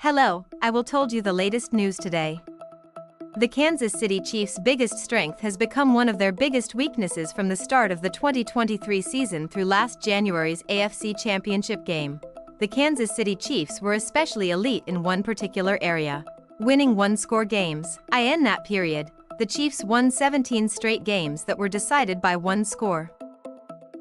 Hello, I will told you the latest news today. The Kansas City Chiefs' biggest strength has become one of their biggest weaknesses from the start of the 2023 season through last January's AFC Championship game. The Kansas City Chiefs were especially elite in one particular area: winning one-score games. In that period, the Chiefs won 17 straight games that were decided by one score.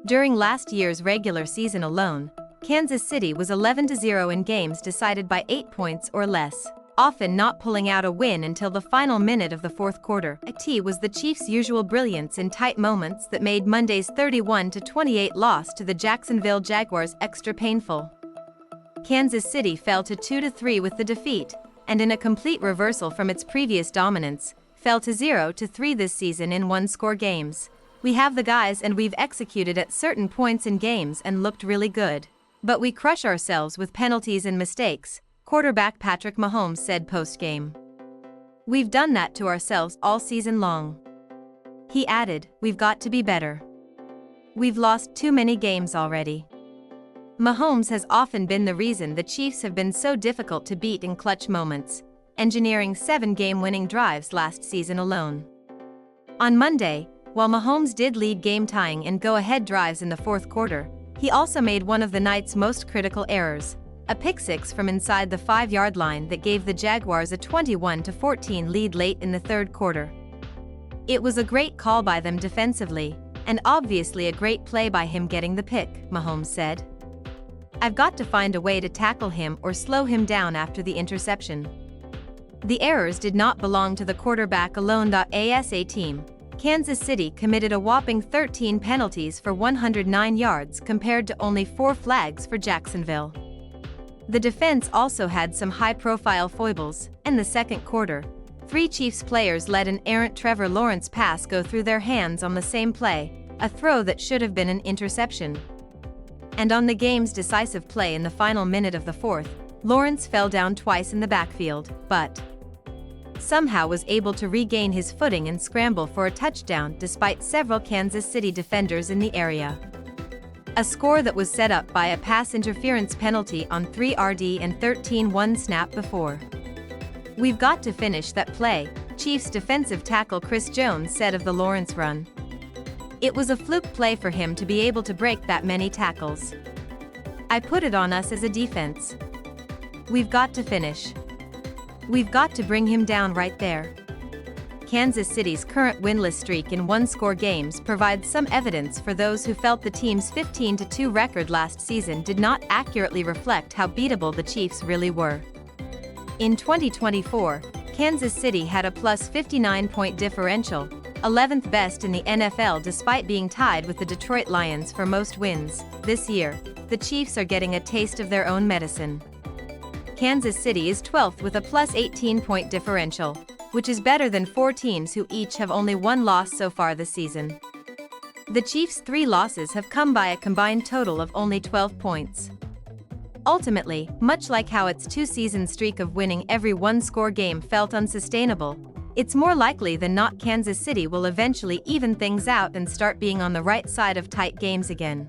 During last year's regular season alone, Kansas City was 11-0 in games decided by 8 points or less, often not pulling out a win until the final minute of the fourth quarter. It was the Chiefs' usual brilliance in tight moments that made Monday's 31-28 loss to the Jacksonville Jaguars extra painful. Kansas City fell to 2-3 with the defeat, and in a complete reversal from its previous dominance, fell to 0-3 this season in one-score games. We have the guys and we've executed at certain points in games and looked really good. But we crush ourselves with penalties and mistakes, quarterback Patrick Mahomes said post-game. We've done that to ourselves all season long. He added, we've got to be better. We've lost too many games already. Mahomes has often been the reason the Chiefs have been so difficult to beat in clutch moments, engineering 7 game-winning drives last season alone. On Monday, while Mahomes did lead game-tying and go-ahead drives in the fourth quarter, he also made one of the night's most critical errors, a pick-six from inside the 5-yard line that gave the Jaguars a 21-14 lead late in the third quarter. It was a great call by them defensively, and obviously a great play by him getting the pick, Mahomes said. I've got to find a way to tackle him or slow him down after the interception. The errors did not belong to the quarterback alone. As a team, Kansas City committed a whopping 13 penalties for 109 yards compared to only 4 flags for Jacksonville. The defense also had some high-profile foibles. In the second quarter, 3 Chiefs players let an errant Trevor Lawrence pass go through their hands on the same play, a throw that should have been an interception. And on the game's decisive play in the final minute of the fourth, Lawrence fell down twice in the backfield, but somehow was able to regain his footing and scramble for a touchdown despite several Kansas City defenders in the area. A score that was set up by a pass interference penalty on 3 RD and 13-1 snap before. We've got to finish that play, Chiefs defensive tackle Chris Jones said of the Lawrence run. It was a fluke play for him to be able to break that many tackles. I put it on us as a defense. We've got to finish. We've got to bring him down right there. Kansas City's current winless streak in one-score games provides some evidence for those who felt the team's 15-2 record last season did not accurately reflect how beatable the Chiefs really were. In 2024, Kansas City had a plus 59-point differential, 11th best in the NFL despite being tied with the Detroit Lions for most wins. This year, the Chiefs are getting a taste of their own medicine. Kansas City is 12th with a plus 18-point differential, which is better than 4 teams who each have only 1 loss so far this season. The Chiefs' 3 losses have come by a combined total of only 12 points. Ultimately, much like how its 2-season streak of winning every one-score game felt unsustainable, it's more likely than not Kansas City will eventually even things out and start being on the right side of tight games again.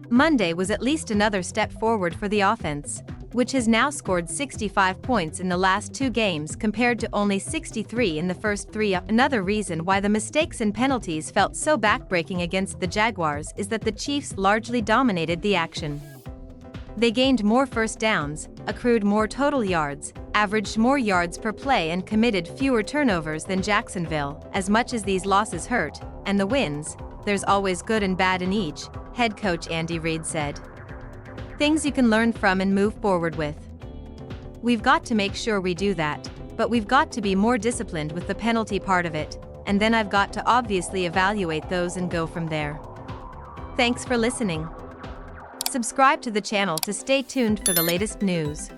Monday was at least another step forward for the offense, which has now scored 65 points in the last 2 games compared to only 63 in the first 3. Another reason why the mistakes and penalties felt so backbreaking against the Jaguars is that the Chiefs largely dominated the action. They gained more first downs, accrued more total yards, averaged more yards per play and committed fewer turnovers than Jacksonville. As much as these losses hurt, and the wins, there's always good and bad in each, head coach Andy Reid said. Things you can learn from and move forward with. We've got to make sure we do that, but we've got to be more disciplined with the penalty part of it, and then I've got to obviously evaluate those and go from there. Thanks for listening. Subscribe to the channel to stay tuned for the latest news.